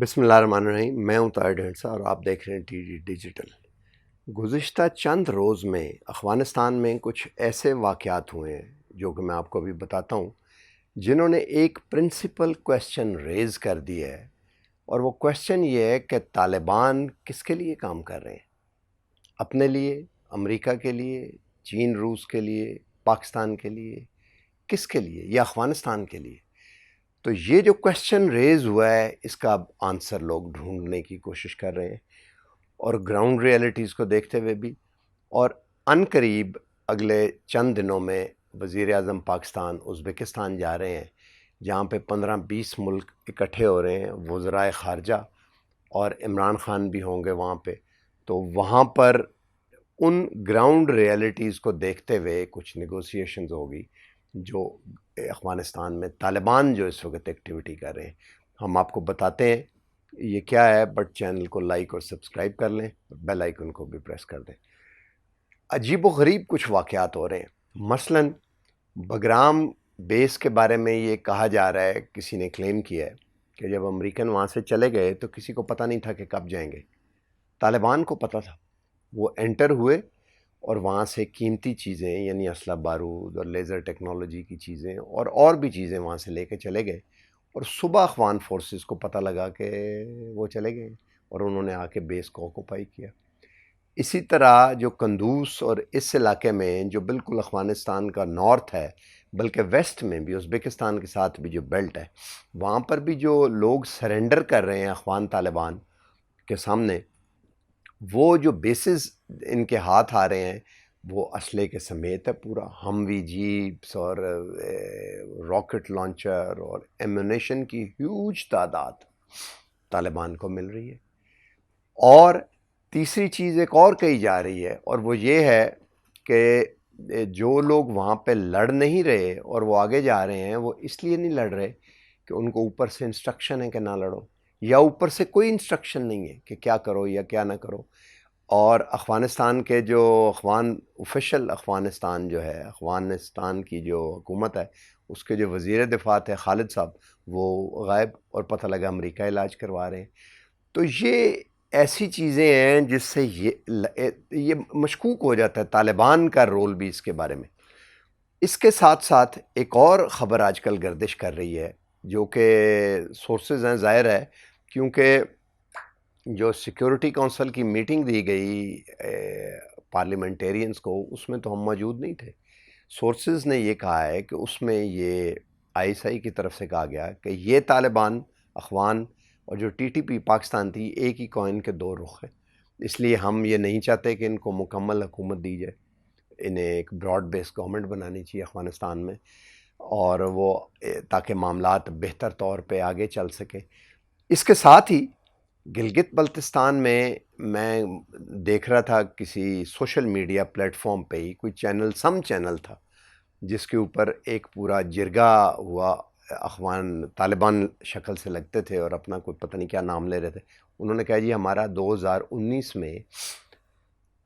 بسم اللہ الرحمن الرحیم، میں ہوں طاہر ڈھینڈسا اور آپ دیکھ رہے ہیں ٹی ڈی ڈیجیٹل۔ گزشتہ چند روز میں افغانستان میں کچھ ایسے واقعات ہوئے ہیں جو کہ میں آپ کو ابھی بتاتا ہوں، جنہوں نے ایک پرنسپل کویسچن ریز کر دیا ہے، اور وہ کویسچن یہ ہے کہ طالبان کس کے لیے کام کر رہے ہیں؟ اپنے لیے، امریکہ کے لیے، چین روس کے لیے، پاکستان کے لیے، کس کے لیے، یا افغانستان کے لیے؟ تو یہ جو کویسچن ریز ہوا ہے، اس کا اب آنسر لوگ ڈھونڈنے کی کوشش کر رہے ہیں، اور گراؤنڈ ریئلٹیز کو دیکھتے ہوئے بھی، اور ان قریب اگلے چند دنوں میں وزیر اعظم پاکستان ازبکستان جا رہے ہیں، جہاں پہ 15-20 ملک اکٹھے ہو رہے ہیں، وزرائے خارجہ، اور عمران خان بھی ہوں گے وہاں پہ۔ تو وہاں پر ان گراؤنڈ ریئلٹیز کو دیکھتے ہوئے کچھ نیگوسیشنز ہوگی جو افغانستان میں طالبان جو اس وقت ایکٹیویٹی کر رہے ہیں، ہم آپ کو بتاتے ہیں یہ کیا ہے، بٹ چینل کو لائک اور سبسکرائب کر لیں، بیل آئیکن کو بھی پریس کر دیں۔ عجیب و غریب کچھ واقعات ہو رہے ہیں، مثلاً بگرام بیس کے بارے میں یہ کہا جا رہا ہے، کسی نے کلیم کیا ہے کہ جب امریکن وہاں سے چلے گئے تو کسی کو پتہ نہیں تھا کہ کب جائیں گے، طالبان کو پتہ تھا۔ وہ انٹر ہوئے اور وہاں سے قیمتی چیزیں، یعنی اسلحہ بارود اور لیزر ٹیکنالوجی کی چیزیں اور بھی چیزیں وہاں سے لے کے چلے گئے، اور صبح افغان فورسز کو پتہ لگا کہ وہ چلے گئے، اور انہوں نے آ کے بیس کو آکوپائی کیا۔ اسی طرح جو قندوز اور اس علاقے میں جو بالکل افغانستان کا نارتھ ہے، بلکہ ویسٹ میں بھی ازبکستان کے ساتھ بھی جو بیلٹ ہے، وہاں پر بھی جو لوگ سرنڈر کر رہے ہیں افغان طالبان کے سامنے، وہ جو بیسز ان کے ہاتھ آ رہے ہیں وہ اسلحے کے سمیت ہے، پورا ہموی جیپس اور راکٹ لانچر اور ایمونیشن کی ہیوج تعداد طالبان کو مل رہی ہے۔ اور تیسری چیز ایک اور کہی جا رہی ہے، اور وہ یہ ہے کہ جو لوگ وہاں پہ لڑ نہیں رہے اور وہ آگے جا رہے ہیں، وہ اس لیے نہیں لڑ رہے کہ ان کو اوپر سے انسٹرکشن ہے کہ نہ لڑو، یا اوپر سے کوئی انسٹرکشن نہیں ہے کہ کیا کرو یا کیا نہ کرو۔ اور افغانستان کے جو آفیشل افغانستان جو ہے، افغانستان کی جو حکومت ہے، اس کے جو وزیر دفاع تھے خالد صاحب، وہ غائب، اور پتہ لگا امریکہ علاج کروا رہے ہیں۔ تو یہ ایسی چیزیں ہیں جس سے یہ مشکوک ہو جاتا ہے طالبان کا رول بھی اس کے بارے میں۔ اس کے ساتھ ساتھ ایک اور خبر آج کل گردش کر رہی ہے، جو کہ سورسز ہیں، ظاہر ہے، کیونکہ جو سیکیورٹی کونسل کی میٹنگ دی گئی پارلیمنٹیرینز کو، اس میں تو ہم موجود نہیں تھے۔ سورسز نے یہ کہا ہے کہ اس میں یہ ISI کی طرف سے کہا گیا کہ یہ طالبان، اخوان اور جو TTP پاکستان تھی، ایک ہی کوائن کے دو رخ ہیں، اس لیے ہم یہ نہیں چاہتے کہ ان کو مکمل حکومت دی جائے، انہیں ایک براڈ بیس گورنمنٹ بنانی چاہیے افغانستان میں، اور وہ تاکہ معاملات بہتر طور پہ آگے چل سکیں۔ اس کے ساتھ ہی گلگت بلتستان میں دیکھ رہا تھا کسی سوشل میڈیا پلیٹ فارم پہ ہی کوئی چینل تھا، جس کے اوپر ایک پورا جرگہ ہوا، اخوان طالبان شکل سے لگتے تھے اور اپنا کوئی پتہ نہیں کیا نام لے رہے تھے۔ انہوں نے کہا جی ہمارا 2019 میں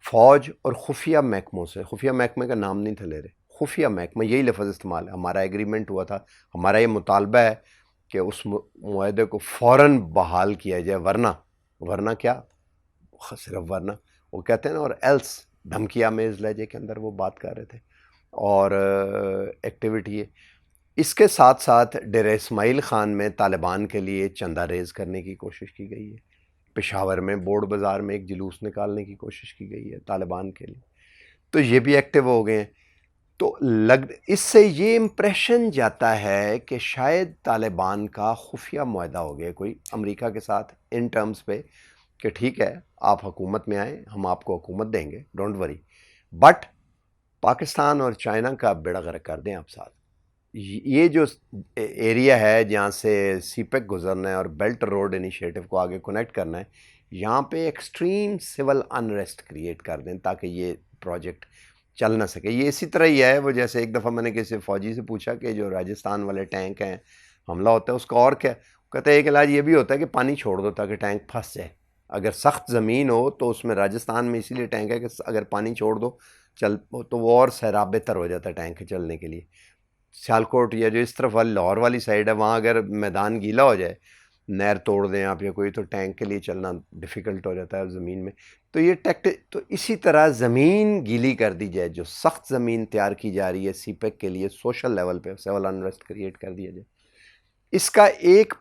فوج اور خفیہ محکموں سے، خفیہ محکمے کا نام نہیں تھا لے رہے، خفیہ محکمہ، یہی لفظ استعمال ہے، ہمارا ایگریمنٹ ہوا تھا، ہمارا یہ مطالبہ ہے کہ اس معاہدے کو فوراً بحال کیا جائے، ورنہ کیا، صرف ورنہ، وہ کہتے ہیں نا، اور ایلس، دھمکی آمیز لہجے کے اندر وہ بات کر رہے تھے، اور ایکٹیویٹی ہے۔ اس کے ساتھ ساتھ ڈیر اسماعیل خان میں طالبان کے لیے چندہ ریز کرنے کی کوشش کی گئی ہے، پشاور میں بورڈ بازار میں ایک جلوس نکالنے کی کوشش کی گئی ہے طالبان کے لیے، تو یہ بھی ایکٹیو ہو گئے ہیں۔ تو اس سے یہ امپریشن جاتا ہے کہ شاید طالبان کا خفیہ معاہدہ ہو گیا کوئی امریکہ کے ساتھ ان ٹرمز پہ کہ ٹھیک ہے آپ حکومت میں آئیں، ہم آپ کو حکومت دیں گے، ڈونٹ وری، بٹ پاکستان اور چائنا کا بیڑا غرق کر دیں آپ ساتھ۔ یہ جو ایریا ہے جہاں سے سی پیک گزرنا ہے اور بیلٹ روڈ انیشیٹو کو آگے کنیکٹ کرنا ہے، یہاں پہ ایکسٹریم سول انریسٹ کریٹ کر دیں تاکہ یہ پروجیکٹ چل نہ سکے۔ یہ اسی طرح ہی ہے، وہ جیسے ایک دفعہ میں نے کسی فوجی سے پوچھا کہ جو راجستھان والے ٹینک ہیں، حملہ ہوتا ہے اس کا اور کیا، کہتے ہیں ایک علاج یہ بھی ہوتا ہے کہ پانی چھوڑ دو تاکہ ٹینک پھنس جائے۔ اگر سخت زمین ہو تو اس میں راجستھان میں اسی لیے ٹینک ہے کہ اگر پانی چھوڑ دو تو وہ اور سیراب بہتر ہو جاتا ہے ٹینک چلنے کے لیے۔ سیالکوٹ یا جو اس طرف والی لاہور والی سائڈ ہے، وہاں اگر میدان گیلا ہو جائے نہر توڑ دیں آپ یا کوئی، تو ٹینک کے لیے چلنا ڈیفیکلٹ ہو جاتا ہے زمین میں. تو تو اسی طرح زمین گیلی کر دی جائے، جو سخت زمین تیار کی جا رہی ہے سی پیک کے لیے، سوشل لیول پہ سول انریسٹ کریٹ کر دیا جائے. اس کا ایک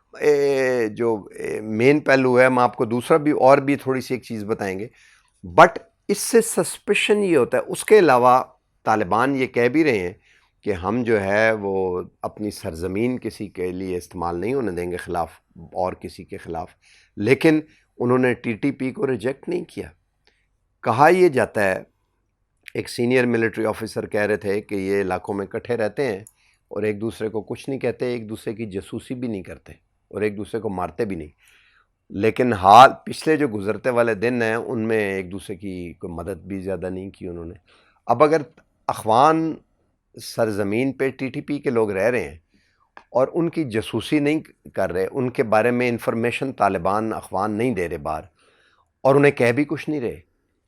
جو مین پہلو ہے، ہم آپ کو دوسرا بھی اور بھی تھوڑی سی ایک چیز بتائیں گے، بٹ اس سے سسپیشن یہ ہوتا ہے. اس کے علاوہ طالبان یہ کہہ بھی رہے ہیں کہ ہم جو ہے وہ اپنی سرزمین کسی کے لیے استعمال نہیں ہونے دیں گے خلاف اور کسی کے خلاف، لیکن انہوں نے ٹی ٹی پی کو ریجیکٹ نہیں کیا. کہا یہ جاتا ہے، ایک سینئر ملٹری آفیسر کہہ رہے تھے کہ یہ علاقوں میں اکٹھے رہتے ہیں اور ایک دوسرے کو کچھ نہیں کہتے، ایک دوسرے کی جاسوسی بھی نہیں کرتے اور ایک دوسرے کو مارتے بھی نہیں، لیکن حال پچھلے جو گزرتے والے دن ہیں ان میں ایک دوسرے کی کوئی مدد بھی زیادہ نہیں کی انہوں نے. اب اگر اخوان سرزمین پہ ٹی ٹی پی کے لوگ رہ رہے ہیں اور ان کی جاسوسی نہیں کر رہے، ان کے بارے میں انفارمیشن طالبان اخوان نہیں دے رہے باہر، اور انہیں کہہ بھی کچھ نہیں رہے،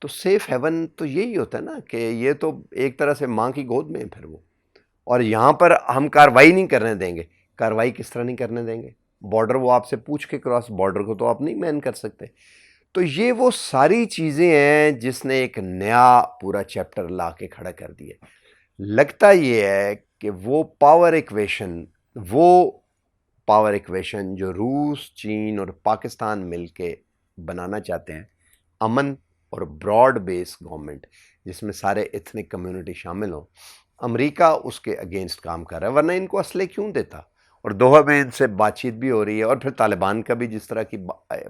تو سیف ہیون تو یہی ہوتا ہے نا کہ یہ تو ایک طرح سے ماں کی گود میں ہے پھر وہ. اور یہاں پر ہم کاروائی نہیں کرنے دیں گے. کاروائی کس طرح نہیں کرنے دیں گے؟ بارڈر وہ آپ سے پوچھ کے کراس بارڈر کو تو آپ نہیں مین کر سکتے. تو یہ وہ ساری چیزیں ہیں جس نے ایک نیا پورا چیپٹر لا کے کھڑا کر دیا. لگتا یہ ہے کہ وہ پاور ایکویشن جو روس، چین اور پاکستان مل کے بنانا چاہتے ہیں، امن اور براڈ بیس گورنمنٹ جس میں سارے ایتھنک کمیونٹی شامل ہوں، امریکہ اس کے اگینسٹ کام کر رہا ہے. ورنہ ان کو اسلحے کیوں دیتا؟ اور دوحہ میں ان سے بات چیت بھی ہو رہی ہے، اور پھر طالبان کا بھی جس طرح کی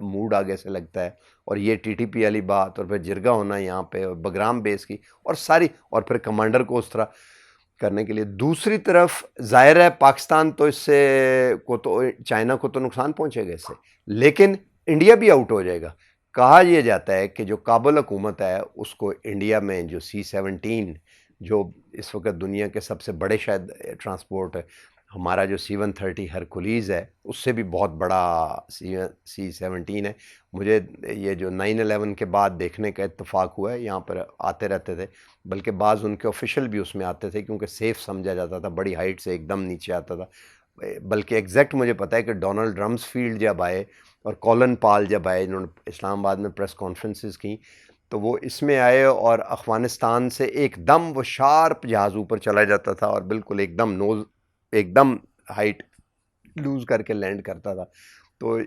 موڈ آگے سے لگتا ہے، اور یہ ٹی ٹی پی والی بات، اور پھر جرگا ہونا یہاں پہ، اور بگرام بیس کی، اور ساری، اور پھر کمانڈر کو اس طرح کرنے کے لیے. دوسری طرف ظاہر ہے پاکستان تو اس سے کو تو چائنا کو تو نقصان پہنچے گا اس سے، لیکن انڈیا بھی آؤٹ ہو جائے گا. کہا یہ جاتا ہے کہ جو کابل حکومت ہے اس کو انڈیا میں جو C-17 جو اس وقت دنیا کے سب سے بڑے شاید ٹرانسپورٹ ہے، ہمارا جو C-130 ہرکولیز ہے اس سے بھی بہت بڑا C-17 ہے. مجھے یہ جو 9/11 کے بعد دیکھنے کا اتفاق ہوا ہے، یہاں پر آتے رہتے تھے، بلکہ بعض ان کے آفیشل بھی اس میں آتے تھے کیونکہ سیف سمجھا جاتا تھا، بڑی ہائٹ سے ایک دم نیچے آتا تھا. بلکہ ایگزیکٹ مجھے پتہ ہے کہ ڈونلڈ رمز فیلڈ جب آئے اور کولن پال جب آئے، انہوں نے اسلام آباد میں پریس کانفرنسز کی، تو وہ اس میں آئے اور افغانستان سے ایک دم وہ شارپ جہاز اوپر چلا جاتا تھا اور بالکل ایک دم ہائٹ لوز کر کے لینڈ کرتا تھا. تو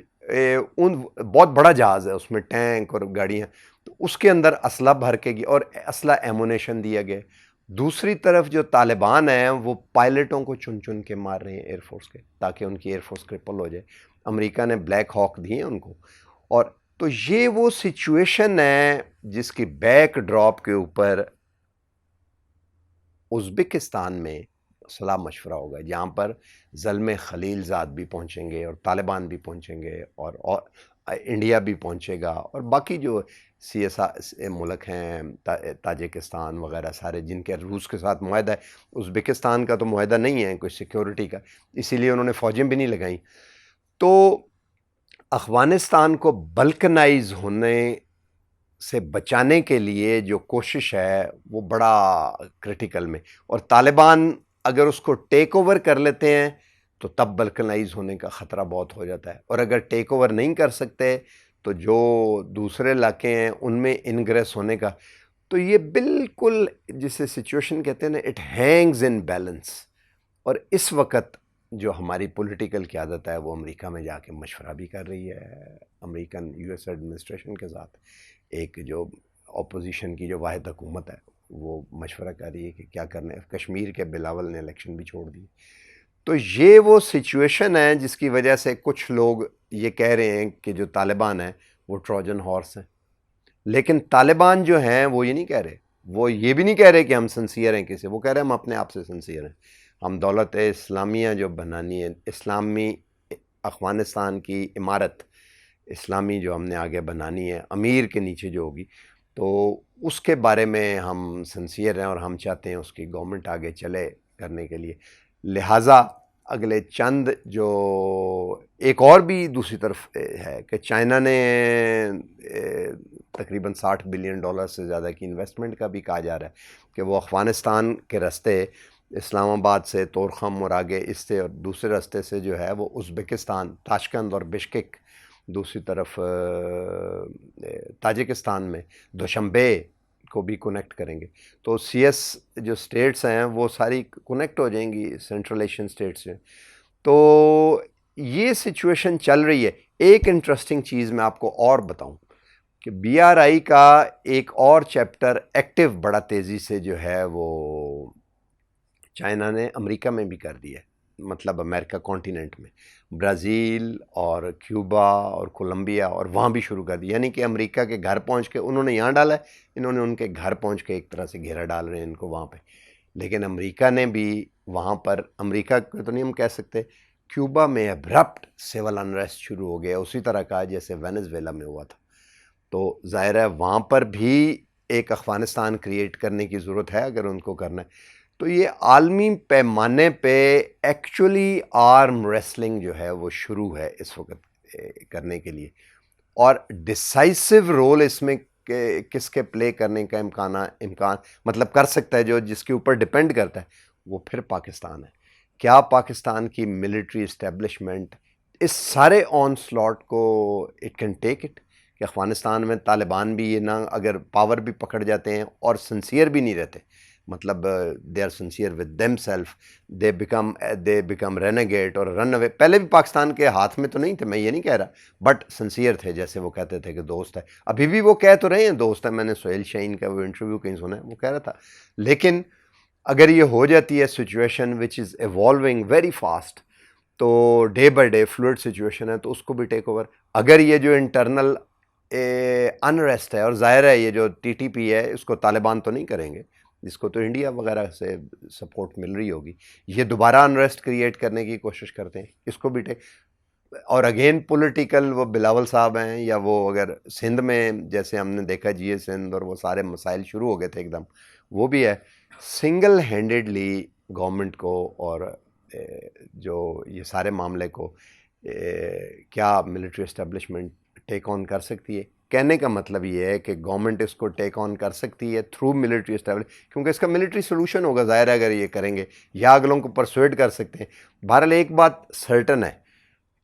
ان بہت بڑا جہاز ہے، اس میں ٹینک اور گاڑیاں، تو اس کے اندر اسلحہ بھر کے اور اسلحہ ایمونیشن دیا گیا. دوسری طرف جو طالبان ہیں وہ پائلٹوں کو چن چن کے مار رہے ہیں ایئر فورس کے، تاکہ ان کی ایئر فورس کرپل ہو جائے. امریکہ نے بلیک ہاک دیے ہیں ان کو. اور تو یہ وہ سچویشن ہے جس کی بیک ڈراپ کے اوپر ازبکستان میں صلاح مشورہ ہوگا، جہاں پر زلم خلیل زاد بھی پہنچیں گے اور طالبان بھی پہنچیں گے اور انڈیا بھی پہنچے گا، اور باقی جو ملک ہیں تاجکستان وغیرہ سارے، جن کے روس کے ساتھ معاہدہ ہے. ازبکستان کا تو معاہدہ نہیں ہے کوئی سیکیورٹی کا، اسی لیے انہوں نے فوجیں بھی نہیں لگائیں. تو افغانستان کو بلکنائز ہونے سے بچانے کے لیے جو کوشش ہے وہ بڑا کرٹیکل میں، اور طالبان اگر اس کو ٹیک اوور کر لیتے ہیں تو تب بلکنائز ہونے کا خطرہ بہت ہو جاتا ہے. اور اگر ٹیک اوور نہیں کر سکتے تو جو دوسرے علاقے ہیں ان میں انگریس ہونے کا، تو یہ بالکل جسے سچویشن کہتے ہیں نا، اٹ ہینگز ان بیلنس. اور اس وقت جو ہماری پولیٹیکل قیادت ہے وہ امریکہ میں جا کے مشورہ بھی کر رہی ہے، امریکن US ایڈمنسٹریشن کے ساتھ. ایک جو اپوزیشن کی جو واحد حکومت ہے وہ مشورہ کر رہی ہے کہ کیا کرنا ہے. کشمیر کے بلاول نے الیکشن بھی چھوڑ دی. تو یہ وہ سچویشن ہے جس کی وجہ سے کچھ لوگ یہ کہہ رہے ہیں کہ جو طالبان ہیں وہ ٹروجن ہارس ہیں. لیکن طالبان جو ہیں وہ یہ نہیں کہہ رہے، وہ یہ بھی نہیں کہہ رہے کہ ہم سنسیئر ہیں کسی، وہ کہہ رہے ہیں ہم اپنے آپ سے سنسیئر ہیں. ہم دولت اسلامیہ جو بنانی ہے، اسلامی افغانستان کی عمارت اسلامی جو ہم نے آگے بنانی ہے، امیر کے نیچے جو ہوگی، تو اس کے بارے میں ہم سنسیئر ہیں اور ہم چاہتے ہیں اس کی گورنمنٹ آگے چلے کرنے کے لیے. لہٰذا اگلے چند جو ایک اور بھی دوسری طرف ہے کہ چائنا نے تقریباً $60 بلین سے زیادہ کی انویسٹمنٹ کا بھی کہا جا رہا ہے کہ وہ افغانستان کے راستے اسلام آباد سے طورخم اور آگے اس سے، اور دوسرے راستے سے جو ہے وہ ازبکستان تاشکند اور بشکک، دوسری طرف تاجکستان میں دوشنبے کو بھی کنیکٹ کریں گے. تو سی ایس جو اسٹیٹس ہیں وہ ساری کنیکٹ ہو جائیں گی سینٹرل ایشین اسٹیٹس سے. تو یہ سچویشن چل رہی ہے. ایک انٹرسٹنگ چیز میں آپ کو اور بتاؤں کہ بی آر آئی کا ایک اور چیپٹر ایکٹیو بڑا تیزی سے جو ہے وہ چائنا نے امریکہ میں بھی کر دیا ہے، مطلب امریکہ کانٹیننٹ میں برازیل اور کیوبا اور کولمبیا، اور وہاں بھی شروع کر دیا. یعنی کہ امریکہ کے گھر پہنچ کے انہوں نے یہاں ڈالا ہے، انہوں نے ان کے گھر پہنچ کے ایک طرح سے گھیرا ڈال رہے ہیں ان کو وہاں پہ. لیکن امریکہ نے بھی وہاں پر، امریکہ کو تو نہیں ہم کہہ سکتے، کیوبا میں ابرپٹ سول انریسٹ شروع ہو گیا اسی طرح کا جیسے وینزویلا میں ہوا تھا. تو ظاہر ہے وہاں پر بھی ایک افغانستان کریٹ کرنے کی ضرورت ہے اگر ان کو کرنا ہے. تو یہ عالمی پیمانے پہ ایکچولی آرم ریسلنگ جو ہے وہ شروع ہے اس وقت کرنے کے لیے، اور ڈسائسو رول اس میں کس کے پلے کرنے کا امکان مطلب کر سکتا ہے، جو جس کے اوپر ڈپینڈ کرتا ہے وہ پھر پاکستان ہے. کیا پاکستان کی ملٹری اسٹیبلشمنٹ اس سارے آن سلاٹ کو اٹ کین ٹیک اٹ، کہ افغانستان میں طالبان بھی یہ نہ اگر پاور بھی پکڑ جاتے ہیں اور سنسیئر بھی نہیں رہتے، مطلب they are sincere with them self, they became renegade اور رن اوے. پہلے بھی پاکستان کے ہاتھ میں تو نہیں تھے، میں یہ نہیں کہہ رہا، بٹ سنسیئر تھے، جیسے وہ کہتے تھے کہ دوست ہے. ابھی بھی وہ کہہ تو رہے ہیں دوست ہے، میں نے سہیل شاہین کا وہ انٹرویو کہیں سنا ہے، وہ کہہ رہا تھا. لیکن اگر یہ ہو جاتی ہے situation which is evolving very fast, تو day by day fluid situation ہے، تو اس کو بھی ٹیک اوور. اگر یہ جو انٹرنل انریسٹ ہے، اور ظاہر ہے یہ جو ٹی ٹی پی ہے اس کو طالبان تو نہیں کریں گے، جس کو تو انڈیا وغیرہ سے سپورٹ مل رہی ہوگی، یہ دوبارہ انریسٹ کریٹ کرنے کی کوشش کرتے ہیں، اس کو بھی اور اگین پولیٹیکل وہ بلاول صاحب ہیں، یا وہ اگر سندھ میں جیسے ہم نے دیکھا جی اے سندھ اور وہ سارے مسائل شروع ہو گئے تھے ایک دم، وہ بھی ہے. سنگل ہینڈیڈلی گورنمنٹ کو اور جو یہ سارے معاملے کو کیا ملٹری اسٹیبلشمنٹ ٹیک آن کر سکتی ہے؟ کہنے کا مطلب یہ ہے کہ گورنمنٹ اس کو ٹیک آن کر سکتی ہے تھرو ملٹری اسٹیبلش، کیونکہ اس کا ملٹری سولوشن ہوگا ظاہر ہے اگر یہ کریں گے، یا اگلوں کو پرسویٹ کر سکتے ہیں. بہرحال ایک بات سرٹن ہے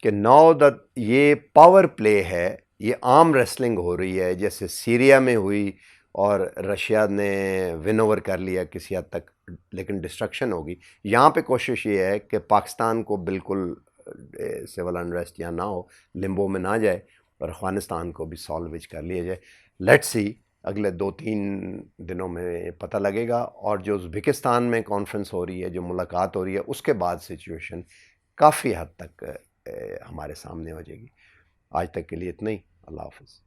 کہ ناؤ دیٹ یہ پاور پلے ہے، یہ عام ریسلنگ ہو رہی ہے جیسے سیریا میں ہوئی، اور رشیا نے ون اوور کر لیا کسی حد تک، لیکن ڈسٹرکشن ہوگی. یہاں پہ کوشش یہ ہے کہ پاکستان کو بالکل سول انریسٹ یا نہ ہو، لمبو میں نہ جائے، اور افغانستان کو بھی سالویج کر لیا جائے. لیٹ سی اگلے 2-3 دنوں میں پتہ لگے گا. اور جو ازبکستان میں کانفرنس ہو رہی ہے، جو ملاقات ہو رہی ہے، اس کے بعد سچویشن کافی حد تک ہمارے سامنے ہو جائے گی. آج تک کے لیے اتنا ہی. اللہ حافظ.